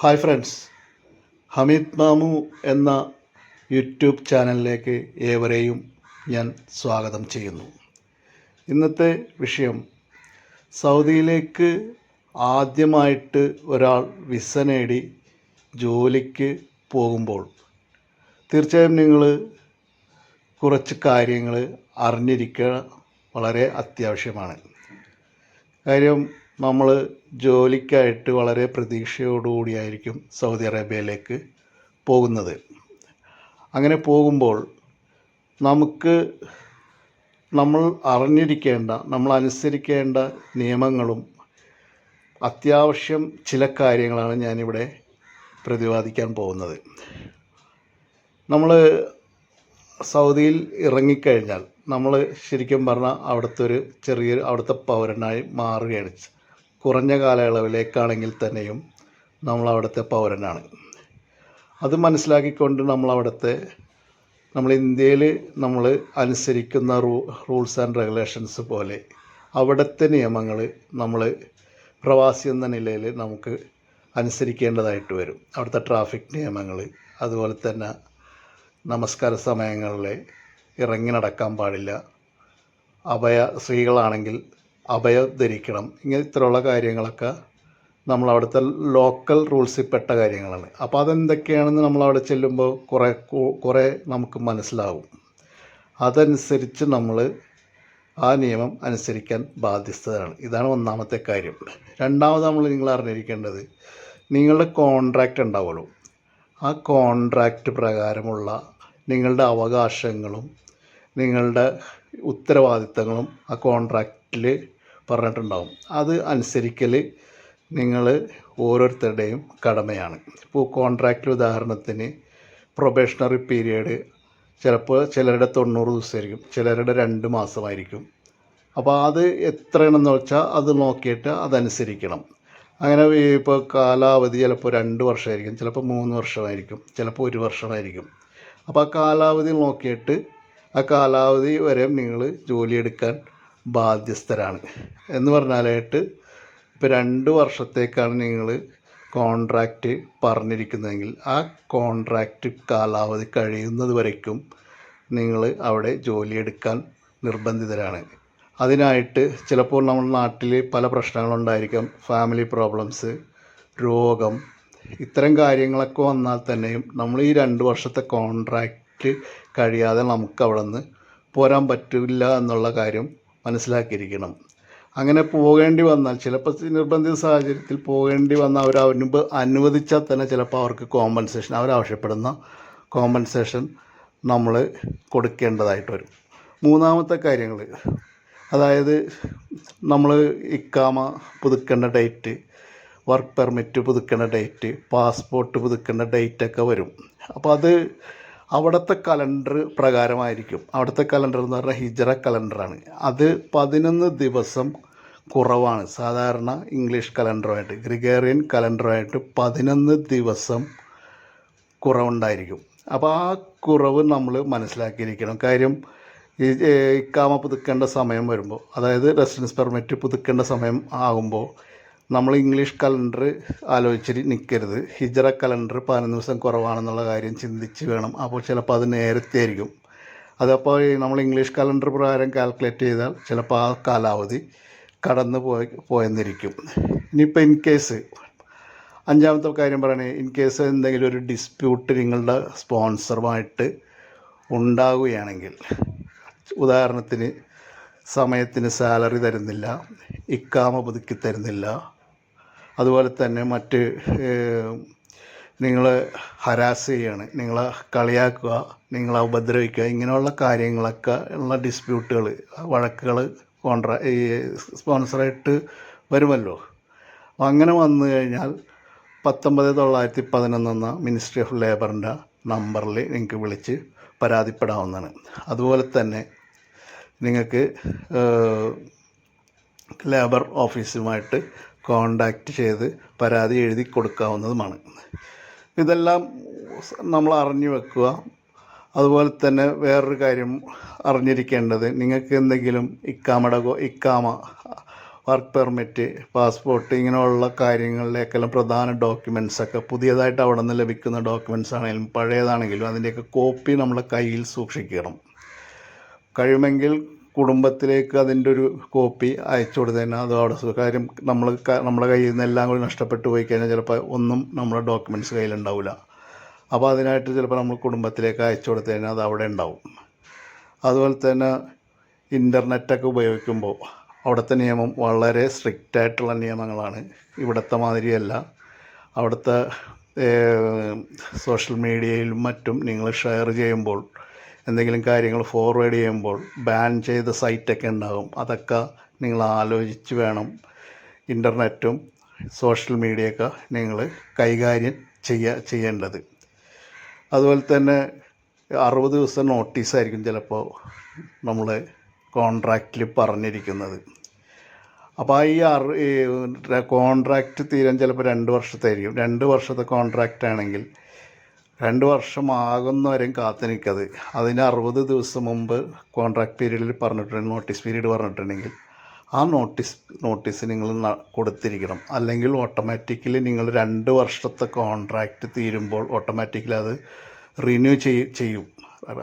Hi friends, Hameed മാമു എന്ന YouTube ചാനലിലേക്ക് ഏവരെയും ഞാൻ സ്വാഗതം ചെയ്യുന്നു. ഇന്നത്തെ വിഷയം, സൗദിയിലേക്ക് ആദ്യമായിട്ട് ഒരാൾ വിസ നേടി ജോലിക്ക് പോകുമ്പോൾ തീർച്ചയായും നിങ്ങൾ കുറച്ച് കാര്യങ്ങൾ അറിഞ്ഞിരിക്കുക വളരെ അത്യാവശ്യമാണ്. കാര്യം നമ്മൾ ജോലിക്കായിട്ട് വളരെ പ്രതീക്ഷയോടുകൂടിയായിരിക്കും സൗദി അറേബ്യയിലേക്ക് പോകുന്നത്. അങ്ങനെ പോകുമ്പോൾ നമ്മൾ അറിഞ്ഞിരിക്കേണ്ട, നമ്മൾ അനുസരിക്കേണ്ട നിയമങ്ങളും അത്യാവശ്യം ചില കാര്യങ്ങളാണ് ഞാനിവിടെ പ്രതിപാദിക്കാൻ പോകുന്നത്. നമ്മൾ സൗദിയിൽ ഇറങ്ങിക്കഴിഞ്ഞാൽ നമ്മൾ ശരിക്കും പറഞ്ഞാൽ അവിടുത്തെ പൗരനായി മാറുകയാണ്. കുറഞ്ഞ കാലയളവിലേക്കാണെങ്കിൽ തന്നെയും നമ്മൾ അവിടുത്തെ പൗരനാണ്. അത് മനസ്സിലാക്കിക്കൊണ്ട് നമ്മൾ ഇന്ത്യയിൽ അനുസരിക്കുന്ന റൂൾസ് ആൻഡ് റെഗുലേഷൻസ് പോലെ അവിടുത്തെ നിയമങ്ങൾ നമ്മൾ പ്രവാസി എന്ന നിലയിൽ നമുക്ക് അനുസരിക്കേണ്ടതായിട്ട് വരും. അവിടുത്തെ ട്രാഫിക് നിയമങ്ങൾ, അതുപോലെ തന്നെ നമസ്കാര സമയങ്ങളിൽ ഇറങ്ങി നടക്കാൻ പാടില്ല, സ്ത്രീകളാണെങ്കിൽ അഭയം ധരിക്കണം, ഇത്തരമുള്ള കാര്യങ്ങളൊക്കെ നമ്മൾ അവിടുത്തെ ലോക്കൽ റൂൾസിൽപ്പെട്ട കാര്യങ്ങളാണ്. അപ്പോൾ അതെന്തൊക്കെയാണെന്ന് നമ്മളവിടെ ചെല്ലുമ്പോൾ കുറേ നമുക്ക് മനസ്സിലാവും. അതനുസരിച്ച് നമ്മൾ ആ നിയമം അനുസരിക്കാൻ ബാധ്യസ്ഥരാണ്. ഇതാണ് ഒന്നാമത്തെ കാര്യം. രണ്ടാമത് നിങ്ങൾ അറിഞ്ഞിരിക്കേണ്ടത്, നിങ്ങളുടെ കോൺട്രാക്റ്റ് ഉണ്ടാവുള്ളൂ. ആ കോൺട്രാക്റ്റ് പ്രകാരമുള്ള നിങ്ങളുടെ അവകാശങ്ങളും നിങ്ങളുടെ ഉത്തരവാദിത്തങ്ങളും ആ കോൺട്രാക്റ്റിൽ പറഞ്ഞിട്ടുണ്ടാവും. അത് അനുസരിക്കൽ നിങ്ങൾ ഓരോരുത്തരുടെയും കടമയാണ്. ഇപ്പോൾ കോൺട്രാക്റ്റിൽ ഉദാഹരണത്തിന് പ്രൊബേഷണറി പീരിയഡ് ചിലപ്പോൾ ചിലരുടെ 90 ദിവസമായിരിക്കും, ചിലരുടെ 2 മാസമായിരിക്കും. അപ്പോൾ അത് എത്രയാണെന്ന് വെച്ചാൽ അത് നോക്കിയിട്ട് അതനുസരിക്കണം. അങ്ങനെ ഇപ്പോൾ കാലാവധി ചിലപ്പോൾ 2 വർഷമായിരിക്കും, ചിലപ്പോൾ 3 വർഷമായിരിക്കും, ചിലപ്പോൾ 1 വർഷമായിരിക്കും. അപ്പോൾ ആ കാലാവധി നോക്കിയിട്ട് ആ കാലാവധി വരെ നിങ്ങൾ ജോലിയെടുക്കാൻ ബാധ്യസ്ഥരാണ്. എന്ന് പറഞ്ഞാലായിട്ട് ഇപ്പോൾ 2 വർഷത്തേക്കാണ് നിങ്ങൾ കോൺട്രാക്റ്റ് പറഞ്ഞിരിക്കുന്നതെങ്കിൽ ആ കോൺട്രാക്റ്റ് കാലാവധി കഴിയുന്നത് വരയ്ക്കും നിങ്ങൾ അവിടെ ജോലിയെടുക്കാൻ നിർബന്ധിതരാണ്. അതിനായിട്ട് ചിലപ്പോൾ നമ്മുടെ നാട്ടിൽ പല പ്രശ്നങ്ങളുണ്ടായിരിക്കാം, ഫാമിലി പ്രോബ്ലംസ്, രോഗം, ഇത്തരം കാര്യങ്ങളൊക്കെ വന്നാൽ തന്നെയും നമ്മൾ ഈ 2 വർഷത്തെ കോൺട്രാക്റ്റ് കഴിയാതെ നമുക്ക് അവിടെ നിന്ന് പോരാൻ പറ്റില്ല എന്നുള്ള കാര്യം മനസ്സിലാക്കിയിരിക്കണം. അങ്ങനെ പോകേണ്ടി വന്നാൽ, ചിലപ്പോൾ നിർബന്ധിത സാഹചര്യത്തിൽ പോകേണ്ടി വന്നാൽ അവർ അനുവദിച്ചാൽ തന്നെ ചിലപ്പോൾ അവർക്ക് അവരാവശ്യപ്പെടുന്ന കോമ്പൻസേഷൻ നമ്മൾ കൊടുക്കേണ്ടതായിട്ട് വരും. മൂന്നാമത്തെ കാര്യങ്ങൾ, അതായത് നമ്മൾ ഇക്കാമ പുതുക്കേണ്ട ഡേറ്റ്, വർക്ക് പെർമിറ്റ് പുതുക്കേണ്ട ഡേറ്റ്, പാസ്പോർട്ട് പുതുക്കേണ്ട ഡേറ്റൊക്കെ വരും. അപ്പോൾ അത് അവിടുത്തെ കലണ്ടർ പ്രകാരമായിരിക്കും. അവിടുത്തെ കലണ്ടർ എന്ന് പറഞ്ഞാൽ ഹിജറ കലണ്ടറാണ്. അത് 11 ദിവസം കുറവാണ്. സാധാരണ ഇംഗ്ലീഷ് കലണ്ടറുമായിട്ട്, ഗ്രിഗേറിയൻ കലണ്ടറുമായിട്ട് 11 ദിവസം കുറവുണ്ടായിരിക്കും. അപ്പോൾ ആ കുറവ് നമ്മൾ മനസ്സിലാക്കിയിരിക്കണം. കാര്യം ഈ ഇക്കാമ പുതുക്കേണ്ട സമയം വരുമ്പോൾ, അതായത് റെസിഡൻസ് പെർമിറ്റ് പുതുക്കേണ്ട സമയം ആകുമ്പോൾ നമ്മൾ ഇംഗ്ലീഷ് കലണ്ടർ ആലോചിച്ചിട്ട് നിൽക്കരുത്. ഹിജറ കലണ്ടർ 11 ദിവസം കുറവാണെന്നുള്ള കാര്യം ചിന്തിച്ച് വേണം. അപ്പോൾ ചിലപ്പോൾ അത് നേരത്തെ ആയിരിക്കും. അതപ്പോൾ നമ്മൾ ഇംഗ്ലീഷ് കലണ്ടർ പ്രകാരം കാൽക്കുലേറ്റ് ചെയ്താൽ ചിലപ്പോൾ ആ കാലാവധി കടന്നു പോയെന്നിരിക്കും. ഇനിയിപ്പോൾ ഇൻ കേസ്, അഞ്ചാമത്തെ കാര്യം പറയണേ, ഇൻ കേസ് എന്തെങ്കിലും ഒരു ഡിസ്പ്യൂട്ട് നിങ്ങളുടെ സ്പോൺസറുമായിട്ട് ഉണ്ടാവുകയാണെങ്കിൽ, ഉദാഹരണത്തിന് സമയത്തിന് സാലറി തരുന്നില്ല, ഇക്കാമ പുതുക്കി തരുന്നില്ല, അതുപോലെ തന്നെ മറ്റ് നിങ്ങളെ ഹരാസ് ചെയ്യുകയാണ്, നിങ്ങളെ കളിയാക്കുക, നിങ്ങളെ ഉപദ്രവിക്കുക, ഇങ്ങനെയുള്ള കാര്യങ്ങളൊക്കെ ഉള്ള ഡിസ്പ്യൂട്ടുകൾ, വഴക്കുകൾ ഈ സ്പോൺസറായിട്ട് വരുമല്ലോ. അങ്ങനെ വന്നു കഴിഞ്ഞാൽ 19911 എന്ന മിനിസ്ട്രി ഓഫ് ലേബറിൻ്റെ നമ്പറിൽ നിങ്ങൾക്ക് വിളിച്ച് പരാതിപ്പെടാവുന്നതാണ്. അതുപോലെ തന്നെ നിങ്ങൾക്ക് ലേബർ ഓഫീസുമായിട്ട് കോണ്ടാക്റ്റ് ചെയ്ത് പരാതി എഴുതി കൊടുക്കാവുന്നതുമാണ്. ഇതെല്ലാം നമ്മൾ അറിഞ്ഞു വെക്കുക. അതുപോലെ തന്നെ വേറൊരു കാര്യം അറിഞ്ഞിരിക്കേണ്ടത്, നിങ്ങൾക്ക് എന്തെങ്കിലും ഇക്കാമ വർക്ക് പെർമിറ്റ്, പാസ്പോർട്ട്, ഇങ്ങനെയുള്ള കാര്യങ്ങളിലേക്കെല്ലാം പ്രധാന ഡോക്യുമെൻസൊക്കെ പുതിയതായിട്ട് അവിടെ നിന്ന് ലഭിക്കുന്ന ഡോക്യുമെൻസ് ആണെങ്കിലും പഴയതാണെങ്കിലും അതിൻ്റെയൊക്കെ കോപ്പി നമ്മളെ കയ്യിൽ സൂക്ഷിക്കണം. കഴിയുമെങ്കിൽ കുടുംബത്തിലേക്ക് അതിൻ്റെ ഒരു കോപ്പി അയച്ചു കൊടുത്തു കഴിഞ്ഞാൽ അത് അവിടെ കാര്യം നമ്മുടെ കയ്യിൽ നിന്ന് എല്ലാം കൂടി നഷ്ടപ്പെട്ടു പോയി കഴിഞ്ഞാൽ ചിലപ്പോൾ ഒന്നും നമ്മുടെ ഡോക്യുമെൻറ്റ്സ് കയ്യിലുണ്ടാവില്ല. അപ്പോൾ അതിനായിട്ട് ചിലപ്പോൾ നമ്മൾ കുടുംബത്തിലേക്ക് അയച്ചു കൊടുത്തു കഴിഞ്ഞാൽ അത് അവിടെ ഉണ്ടാവും. അതുപോലെ തന്നെ ഇൻ്റർനെറ്റൊക്കെ ഉപയോഗിക്കുമ്പോൾ അവിടുത്തെ നിയമം വളരെ സ്ട്രിക്റ്റായിട്ടുള്ള നിയമങ്ങളാണ്. ഇവിടുത്തെ മാതിരിയല്ല. അവിടുത്തെ സോഷ്യൽ മീഡിയയിലും മറ്റും നിങ്ങൾ ഷെയർ ചെയ്യുമ്പോൾ, എന്തെങ്കിലും കാര്യങ്ങൾ ഫോർവേഡ് ചെയ്യുമ്പോൾ ബാൻ ചെയ്ത സൈറ്റൊക്കെ ഉണ്ടാകും. അതൊക്കെ നിങ്ങൾ ആലോചിച്ച് വേണം ഇൻ്റർനെറ്റും സോഷ്യൽ മീഡിയയൊക്കെ നിങ്ങൾ കൈകാര്യം ചെയ്യേണ്ടത്. അതുപോലെ തന്നെ 60 ദിവസം നോട്ടീസായിരിക്കും ചിലപ്പോൾ നമ്മൾ കോൺട്രാക്റ്റിൽ പറഞ്ഞിരിക്കുന്നത്. അപ്പോൾ ഈ കോൺട്രാക്റ്റ് തീരാൻ ചിലപ്പോൾ 2 വർഷത്തായിരിക്കും. 2 വർഷത്തെ കോൺട്രാക്റ്റ് ആണെങ്കിൽ 2 വർഷം ആകുന്നവരെയും കാത്തു നിൽക്കത്. അതിന് 60 ദിവസം മുമ്പ് കോൺട്രാക്ട് പീരീഡിൽ പറഞ്ഞിട്ടുണ്ടെങ്കിൽ, നോട്ടീസ് പീരീഡ് പറഞ്ഞിട്ടുണ്ടെങ്കിൽ ആ നോട്ടീസ് നിങ്ങൾ കൊടുത്തിരിക്കണം. അല്ലെങ്കിൽ ഓട്ടോമാറ്റിക്കലി നിങ്ങൾ 2 വർഷത്തെ കോൺട്രാക്റ്റ് തീരുമ്പോൾ ഓട്ടോമാറ്റിക്കലി അത് റിന്യൂ ചെയ്യും.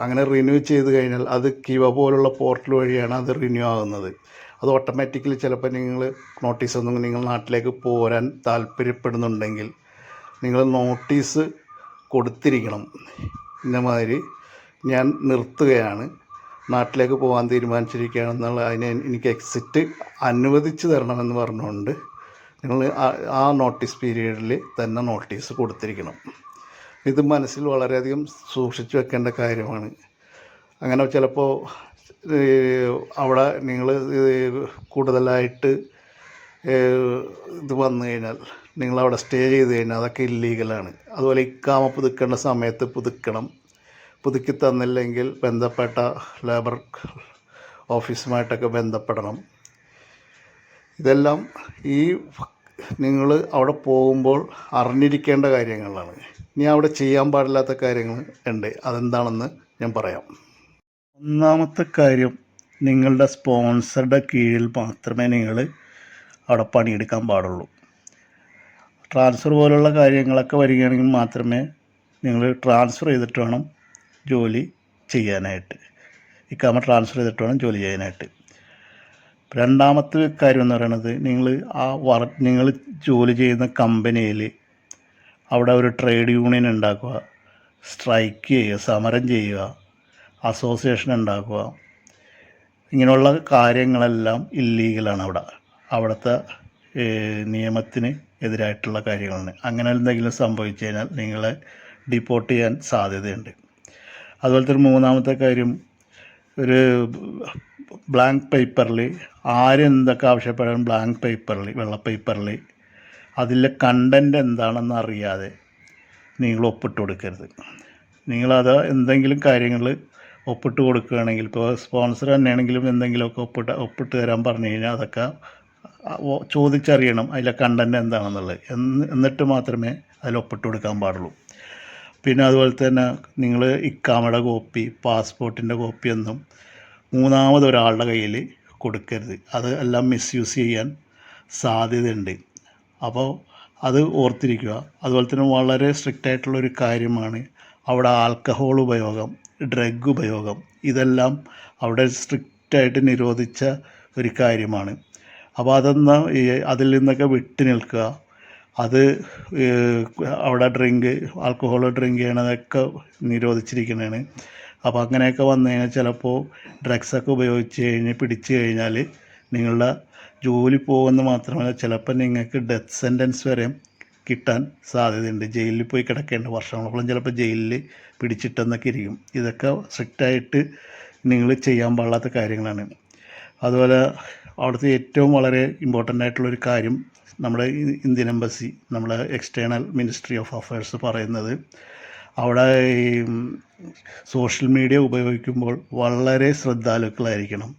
അങ്ങനെ റിന്യൂ ചെയ്ത് കഴിഞ്ഞാൽ അത് കിവ പോലുള്ള പോർട്ടൽ വഴിയാണ് അത് റിന്യൂ ആകുന്നത്. അത് ഓട്ടോമാറ്റിക്കലി ചിലപ്പോൾ നോട്ടീസൊന്നും നിങ്ങൾ നാട്ടിലേക്ക് പോരാൻ താല്പര്യപ്പെടുന്നുണ്ടെങ്കിൽ നിങ്ങൾ നോട്ടീസ് കൊടുത്തിരിക്കണം. ഇന്നമാതിരി ഞാൻ നിർത്തുകയാണ്, നാട്ടിലേക്ക് പോകാൻ തീരുമാനിച്ചിരിക്കുകയാണെന്നുള്ള അതിന് എനിക്ക് എക്സിറ്റ് അനുവദിച്ച് തരണമെന്ന് പറഞ്ഞുകൊണ്ട് നിങ്ങൾ ആ നോട്ടീസ് പീരീഡിൽ തന്നെ നോട്ടീസ് കൊടുത്തിരിക്കണം. ഇത് മനസ്സിൽ വളരെയധികം സൂക്ഷിച്ചു വെക്കേണ്ട കാര്യമാണ്. അങ്ങനെ ചിലപ്പോൾ അവിടെ നിങ്ങൾ കൂടുതലായിട്ട് ഇത് വന്നു കഴിഞ്ഞാൽ, നിങ്ങളവിടെ സ്റ്റേ ചെയ്ത് കഴിഞ്ഞാൽ അതൊക്കെ ഇല്ലീഗലാണ്. അതുപോലെ ഇക്കാമ പുതുക്കേണ്ട സമയത്ത് പുതുക്കി തന്നില്ലെങ്കിൽ ബന്ധപ്പെട്ട ലേബർ ഓഫീസുമായിട്ടൊക്കെ ബന്ധപ്പെടണം. ഇതെല്ലാം ഈ നിങ്ങൾ അവിടെ പോകുമ്പോൾ അറിഞ്ഞിരിക്കേണ്ട കാര്യങ്ങളാണ്. ഇനി അവിടെ ചെയ്യാൻ പാടില്ലാത്ത കാര്യങ്ങൾ ഉണ്ട്. അതെന്താണെന്ന് ഞാൻ പറയാം. ഒന്നാമത്തെ കാര്യം, നിങ്ങളുടെ സ്പോൺസറുടെ കീഴിൽ മാത്രമേ നിങ്ങൾ അവിടെ പണിയെടുക്കാൻ പാടുള്ളൂ. ട്രാൻസ്ഫർ പോലുള്ള കാര്യങ്ങളൊക്കെ വരികയാണെങ്കിൽ മാത്രമേ നിങ്ങൾ ട്രാൻസ്ഫർ ചെയ്തിട്ട് വേണം ജോലി ചെയ്യാനായിട്ട്. ഇക്കാമ ട്രാൻസ്ഫർ ചെയ്തിട്ട് വേണം ജോലി ചെയ്യാനായിട്ട്. രണ്ടാമത്തെ കാര്യം എന്ന് പറയുന്നത്, നിങ്ങൾ ജോലി ചെയ്യുന്ന കമ്പനിയിൽ അവിടെ ഒരു ട്രേഡ് യൂണിയൻ ഉണ്ടാക്കുക, സ്ട്രൈക്ക് ചെയ്യുക, സമരം ചെയ്യുക, അസോസിയേഷൻ ഉണ്ടാക്കുക. ഇങ്ങനെയുള്ള കാര്യങ്ങളെല്ലാം ഇല്ലീഗലാണ്. അവിടുത്തെ നിയമത്തിന് എതിരായിട്ടുള്ള കാര്യങ്ങളാണ്. അങ്ങനെ എന്തെങ്കിലും സംഭവിച്ചു കഴിഞ്ഞാൽ നിങ്ങളെ ഡിപ്പോർട്ട് ചെയ്യാൻ സാധ്യതയുണ്ട്. അതുപോലെ തന്നെ മൂന്നാമത്തെ കാര്യം, ഒരു ബ്ലാങ്ക് പേപ്പറിൽ ആരെന്തൊക്കെ ആവശ്യപ്പെടാൻ ബ്ലാങ്ക് പേപ്പറിൽ, വെള്ള പേപ്പറിൽ അതിലെ കണ്ടൻറ്റ് എന്താണെന്ന് അറിയാതെ നിങ്ങൾ ഒപ്പിട്ട് കൊടുക്കരുത്. നിങ്ങളത് എന്തെങ്കിലും കാര്യങ്ങൾ ഒപ്പിട്ട് കൊടുക്കുകയാണെങ്കിൽ, ഇപ്പോൾ സ്പോൺസർ തന്നെയാണെങ്കിലും എന്തെങ്കിലുമൊക്കെ ഒപ്പിട്ട് തരാൻ പറഞ്ഞു കഴിഞ്ഞാൽ അതൊക്കെ ചോദിച്ചറിയണം അതിലെ കണ്ടൻറ്റ് എന്താണെന്നുള്ളത്. എന്നിട്ട് മാത്രമേ അതിൽ ഒപ്പിട്ട് കൊടുക്കാൻ പാടുള്ളൂ. പിന്നെ അതുപോലെ തന്നെ നിങ്ങൾ ഇക്കാമയുടെ കോപ്പി, പാസ്പോർട്ടിൻ്റെ കോപ്പിയൊന്നും മൂന്നാമതൊരാളുടെ കയ്യിൽ കൊടുക്കരുത്. അത് എല്ലാം മിസ്യൂസ് ചെയ്യാൻ സാധ്യതയുണ്ട്. അപ്പോൾ അത് ഓർത്തിരിക്കുക. അതുപോലെ തന്നെ വളരെ സ്ട്രിക്റ്റായിട്ടുള്ളൊരു കാര്യമാണ് അവിടെ ആൽക്കഹോൾ ഉപയോഗം, ഡ്രഗ് ഉപയോഗം. ഇതെല്ലാം അവിടെ സ്ട്രിക്റ്റായിട്ട് നിരോധിച്ച ഒരു കാര്യമാണ്. അപ്പോൾ അതിൽ നിന്നൊക്കെ വിട്ടു നിൽക്കുക. അത് അവിടെ ആൽക്കഹോൾ ഡ്രിങ്ക് ചെയ്യണതൊക്കെ നിരോധിച്ചിരിക്കുന്നതാണ്. അപ്പോൾ അങ്ങനെയൊക്കെ വന്നു കഴിഞ്ഞാൽ ചിലപ്പോൾ ഡ്രഗ്സൊക്കെ പിടിച്ചു കഴിഞ്ഞാൽ നിങ്ങളുടെ ജോലി പോകുമെന്ന് മാത്രമല്ല, ചിലപ്പോൾ നിങ്ങൾക്ക് ഡെത്ത് സെൻറ്റൻസ് വരെ കിട്ടാൻ സാധ്യതയുണ്ട്. ജയിലിൽ പോയി കിടക്കേണ്ട, വർഷങ്ങളോളം ചിലപ്പോൾ ജയിലിൽ പിടിച്ചിട്ടെന്നൊക്കെ ഇരിക്കും. ഇതൊക്കെ സ്ട്രിക്റ്റായിട്ട് നിങ്ങൾ ചെയ്യാൻ പാടില്ലാത്ത കാര്യങ്ങളാണ്. അതുപോലെ അവിടുത്തെ ഏറ്റവും വളരെ ഇമ്പോർട്ടൻ്റ് ആയിട്ടുള്ളൊരു കാര്യം, നമ്മുടെ ഇന്ത്യൻ എംബസി, നമ്മുടെ എക്സ്റ്റേണൽ മിനിസ്ട്രി ഓഫ് അഫയേഴ്സ് പറയുന്നത്, അവിടെ ഈ സോഷ്യൽ മീഡിയ ഉപയോഗിക്കുമ്പോൾ വളരെ ശ്രദ്ധാലുക്കളായിരിക്കണം.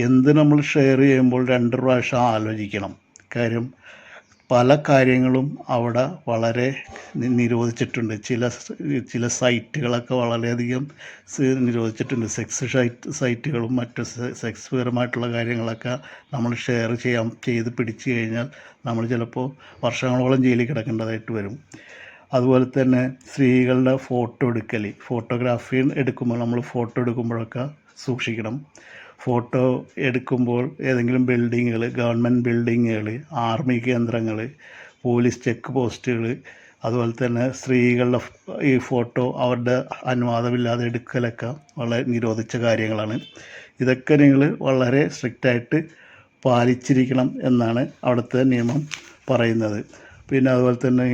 എന്ത് നമ്മൾ ഷെയർ ചെയ്യുമ്പോൾ 2 പ്രാവശ്യം ആലോചിക്കണം. കാര്യം പല കാര്യങ്ങളും അവിടെ വളരെ നിരോധിച്ചിട്ടുണ്ട്. ചില സൈറ്റുകളൊക്കെ വളരെയധികം നിരോധിച്ചിട്ടുണ്ട്. സെക്സ് സൈറ്റുകളും മറ്റ് സെക്സ് പരമായിട്ടുള്ള കാര്യങ്ങളൊക്കെ നമ്മൾ ചെയ്ത് പിടിച്ചു കഴിഞ്ഞാൽ നമ്മൾ ചിലപ്പോൾ വർഷങ്ങളോളം ജയിലിൽ കിടക്കേണ്ടതായിട്ട് വരും. അതുപോലെ തന്നെ സ്ത്രീകളുടെ ഫോട്ടോഗ്രാഫി എടുക്കുമ്പോൾ നമ്മൾ ഫോട്ടോ എടുക്കുമ്പോഴൊക്കെ സൂക്ഷിക്കണം. ഫോട്ടോ എടുക്കുമ്പോൾ ഏതെങ്കിലും ബിൽഡിങ്ങുകൾ, ഗവൺമെൻറ് ബിൽഡിങ്ങുകൾ, ആർമി കേന്ദ്രങ്ങൾ, പോലീസ് ചെക്ക് പോസ്റ്റുകൾ, അതുപോലെ തന്നെ സ്ത്രീകളുടെ ഈ ഫോട്ടോ അവരുടെ അനുവാദമില്ലാതെ എടുക്കലൊക്കെ വളരെ നിരോധിച്ച കാര്യങ്ങളാണ്. ഇതൊക്കെ നിങ്ങൾ വളരെ സ്ട്രിക്റ്റായിട്ട് പാലിച്ചിരിക്കണം എന്നാണ് അവിടുത്തെ നിയമം പറയുന്നത്. പിന്നെ അതുപോലെ തന്നെ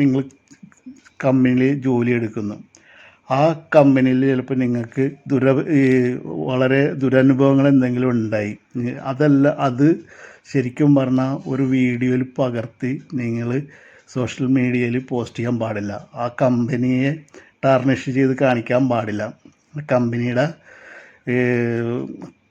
നിങ്ങൾ കമ്പനിയിൽ ജോലി എടുക്കുന്നു. ആ കമ്പനിയിൽ ചിലപ്പോൾ നിങ്ങൾക്ക് വളരെ ദുരനുഭവങ്ങൾ എന്തെങ്കിലും ഉണ്ടായി. അത് ശരിക്കും പറഞ്ഞാൽ ഒരു വീഡിയോയിൽ പകർത്തി നിങ്ങൾ സോഷ്യൽ മീഡിയയിൽ പോസ്റ്റ് ചെയ്യാൻ പാടില്ല. ആ കമ്പനിയെ ടാർണിഷ് ചെയ്ത് കാണിക്കാൻ പാടില്ല. കമ്പനിയുടെ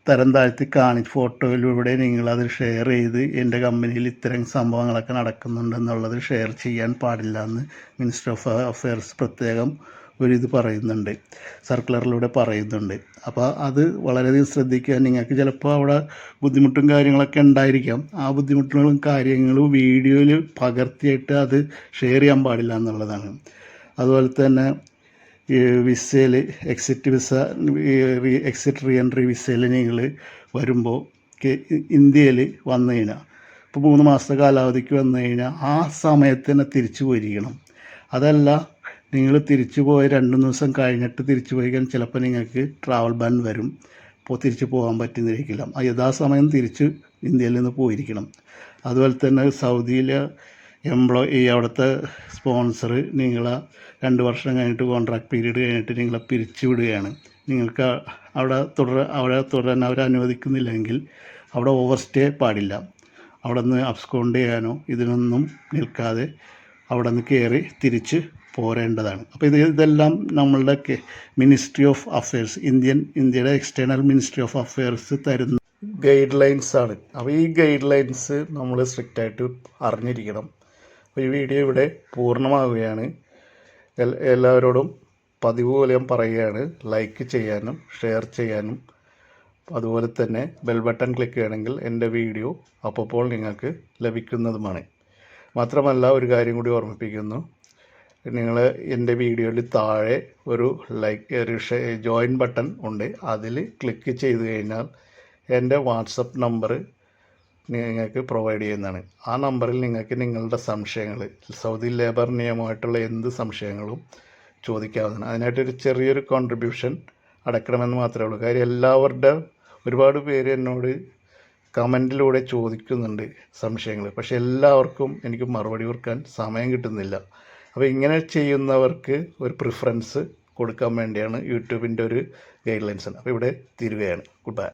തരം താഴ്ത്തി ഫോട്ടോയിലൂടെ നിങ്ങളത് ഷെയർ ചെയ്ത് എൻ്റെ കമ്പനിയിൽ ഇത്തരം സംഭവങ്ങളൊക്കെ നടക്കുന്നുണ്ടെന്നുള്ളത് ഷെയർ ചെയ്യാൻ പാടില്ല എന്ന് മിനിസ്റ്റർ ഓഫ് അഫെയർസ് പ്രത്യേകം പറയുന്നുണ്ട്, സർക്കുലറിലൂടെ പറയുന്നുണ്ട്. അപ്പോൾ അത് വളരെയധികം ശ്രദ്ധിക്കുക. നിങ്ങൾക്ക് ചിലപ്പോൾ അവിടെ ബുദ്ധിമുട്ടും കാര്യങ്ങളൊക്കെ ഉണ്ടായിരിക്കാം. ആ ബുദ്ധിമുട്ടുകളും കാര്യങ്ങളും വീഡിയോയിൽ പകർത്തിയിട്ട് അത് ഷെയർ ചെയ്യാൻ പാടില്ല എന്നുള്ളതാണ്. അതുപോലെ തന്നെ വിസയിൽ എക്സിറ്റ് റീ എൻട്രി വിസയിൽ നിങ്ങൾ വരുമ്പോൾ ഇന്ത്യയിൽ വന്നു കഴിഞ്ഞാൽ, ഇപ്പോൾ 3 മാസത്തെ കാലാവധിക്ക് വന്നു കഴിഞ്ഞാൽ ആ സമയത്ത് തിരിച്ചു പോയിരിക്കണം. അതല്ല, നിങ്ങൾ തിരിച്ചു പോയി 2 ദിവസം കഴിഞ്ഞിട്ട് തിരിച്ചു പോയി കഴിഞ്ഞാൽ ചിലപ്പോൾ നിങ്ങൾക്ക് ട്രാവൽ ബാൻ വരും. അപ്പോൾ തിരിച്ചു പോകാൻ പറ്റുന്നിരിക്കില്ല. യഥാസമയം തിരിച്ച് ഇന്ത്യയിൽ നിന്ന് പോയിരിക്കണം. അതുപോലെ തന്നെ സൗദിയിലെ അവിടുത്തെ സ്പോൺസർ നിങ്ങളെ 2 വർഷം കഴിഞ്ഞിട്ട് കോൺട്രാക്ട് പീരീഡ് കഴിഞ്ഞിട്ട് നിങ്ങളെ പിരിച്ചു വിടുകയാണ്. നിങ്ങൾക്ക് അവിടെ തുടരാൻ അവർ അനുവദിക്കുന്നില്ലെങ്കിൽ അവിടെ ഓവർ സ്റ്റേ പാടില്ല. അവിടെ നിന്ന് അബ്സ്കോണ്ട് ചെയ്യാനോ ഇതിനൊന്നും നിൽക്കാതെ അവിടെ നിന്ന് കയറി തിരിച്ച് പോരേണ്ടതാണ്. അപ്പോൾ ഇതെല്ലാം നമ്മളുടെ മിനിസ്ട്രി ഓഫ് അഫെയർസ്, ഇന്ത്യയുടെ എക്സ്റ്റേണൽ മിനിസ്ട്രി ഓഫ് അഫെയർസ് തരുന്ന ഗൈഡ് ലൈൻസാണ്. അപ്പോൾ ഈ ഗൈഡ് ലൈൻസ് നമ്മൾ സ്ട്രിക്റ്റായിട്ട് അറിഞ്ഞിരിക്കണം. അപ്പോൾ ഈ വീഡിയോ ഇവിടെ പൂർണ്ണമാവുകയാണ്. എല്ലാവരോടും പതിവ് പോലെ ഞാൻ പറയുകയാണ്, ലൈക്ക് ചെയ്യാനും ഷെയർ ചെയ്യാനും അതുപോലെ തന്നെ ബെൽ ബട്ടൺ ക്ലിക്ക് ചെയ്യണമെങ്കിൽ എൻ്റെ വീഡിയോ അപ്പോൾ നിങ്ങൾക്ക് ലഭിക്കുന്നതുമാണ്. മാത്രമല്ല, ഒരു കാര്യം കൂടി ഓർമ്മിപ്പിക്കുന്നു. നിങ്ങൾ എൻ്റെ വീഡിയോയിൽ താഴെ ഒരു ജോയിൻ ബട്ടൺ ഉണ്ട്. അതിൽ ക്ലിക്ക് ചെയ്ത് കഴിഞ്ഞാൽ എൻ്റെ വാട്സപ്പ് നമ്പർ നിങ്ങൾക്ക് പ്രൊവൈഡ് ചെയ്യുന്നതാണ്. ആ നമ്പറിൽ നിങ്ങൾക്ക് നിങ്ങളുടെ സംശയങ്ങൾ, സൗദി ലേബർ നിയമമായിട്ടുള്ള എന്ത് സംശയങ്ങളും ചോദിക്കാവുന്നതാണ്. അതിനായിട്ടൊരു ചെറിയൊരു കോൺട്രിബ്യൂഷൻ അടയ്ക്കണമെന്ന് മാത്രമേ ഉള്ളൂ. കാര്യം ഒരുപാട് പേര് എന്നോട് കമൻറ്റിലൂടെ ചോദിക്കുന്നുണ്ട് സംശയങ്ങൾ. പക്ഷേ എല്ലാവർക്കും എനിക്ക് മറുപടി കൊടുക്കാൻ സമയം കിട്ടുന്നില്ല. അപ്പോൾ ഇങ്ങനെ ചെയ്യുന്നവർക്ക് ഒരു പ്രിഫറൻസ് കൊടുക്കാൻ വേണ്ടിയാണ് യൂട്യൂബിൻ്റെ ഒരു ഗൈഡ് ലൈൻസ്. അപ്പോൾ ഇവിടെ തീരുകയാണ്. Good bye.